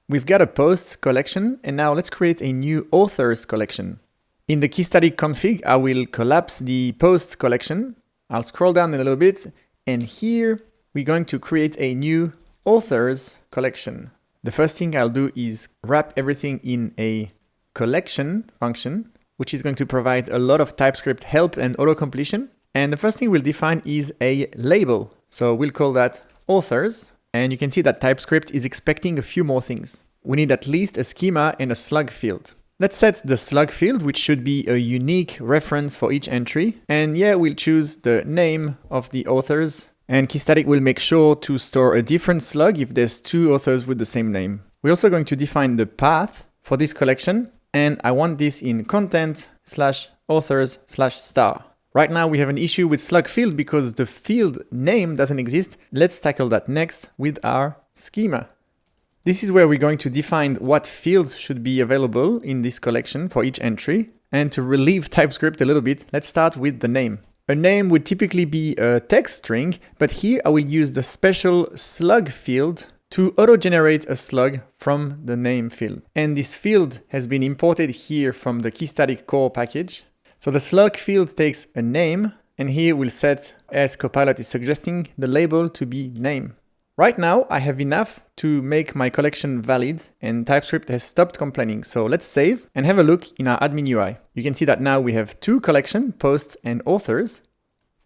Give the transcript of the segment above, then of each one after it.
We've got a posts collection, and now let's create a new authors collection. In the Keystatic config, I will collapse the posts collection. I'll scroll down a little bit, and here we're going to create a new authors collection. The first thing I'll do is wrap everything in a collection function, which is going to provide a lot of TypeScript help and auto-completion. And the first thing we'll define is a label. So we'll call that authors. And you can see that TypeScript is expecting a few more things. We need at least a schema and a slug field. Let's set the slug field, which should be a unique reference for each entry. And yeah, we'll choose the name of the authors. And Keystatic will make sure to store a different slug if there's two authors with the same name. We're also going to define the path for this collection. And I want this in content/authors/star. Right now we have an issue with slug field because the field name doesn't exist. Let's tackle that next with our schema. This is where we're going to define what fields should be available in this collection for each entry. And to relieve TypeScript a little bit, let's start with the name. A name would typically be a text string, but here I will use the special slug field to auto-generate a slug from the name field. And this field has been imported here from the Keystatic core package. So the slug field takes a name, and here we'll set, as Copilot is suggesting, the label to be name. Right now, I have enough to make my collection valid, and TypeScript has stopped complaining. So let's save and have a look in our admin UI. You can see that now we have two collections, posts and authors.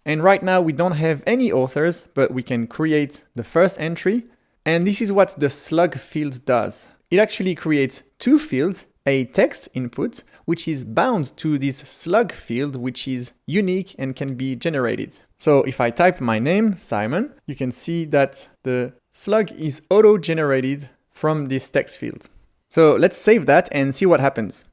And right now we don't have any authors, but we can create the first entry. And this is what the slug field does. It actually creates two fields, a text input, which is bound to this slug field, which is unique and can be generated. So if I type my name, Simon, you can see that the slug is auto-generated from this text field. So let's save that and see what happens.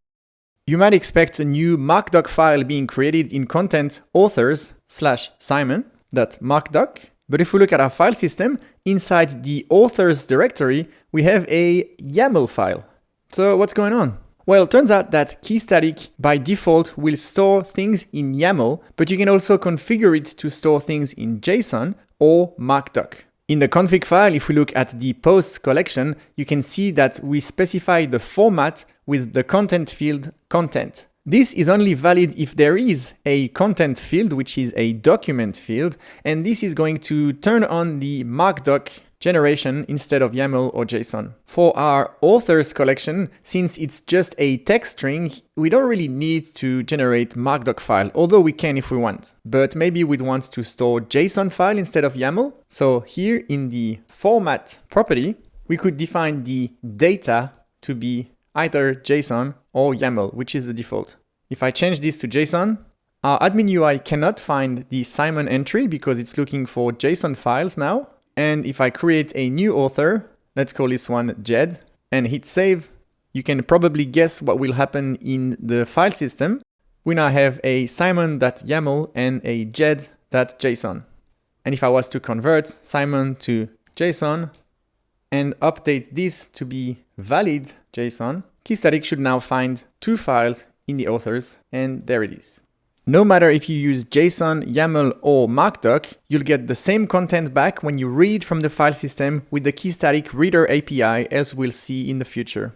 You might expect a new markdoc file being created in content authors/Simon.markdoc. But if we look at our file system, inside the authors directory, we have a YAML file. So what's going on? Well, it turns out that Keystatic by default will store things in YAML, but you can also configure it to store things in JSON or markdoc. In the config file, if we look at the posts collection, you can see that we specify the format with the content field content. This is only valid if there is a content field, which is a document field, and this is going to turn on the markdoc generation instead of YAML or JSON. For our authors collection, since it's just a text string, we don't really need to generate markdoc file, although we can if we want. But maybe we'd want to store JSON file instead of YAML. So here in the format property, we could define the data to be either JSON or YAML, which is the default. If I change this to JSON, our admin UI cannot find the Simon entry because it's looking for JSON files now. And if I create a new author, let's call this one Jed, and hit save, you can probably guess what will happen in the file system. We now have a simon.yaml and a jed.json. And if I was to convert Simon to JSON and update this to be valid JSON, Keystatic should now find two files in the authors, and there it is. No matter if you use JSON, YAML, or markdoc, you'll get the same content back when you read from the file system with the Keystatic Reader API, as we'll see in the future.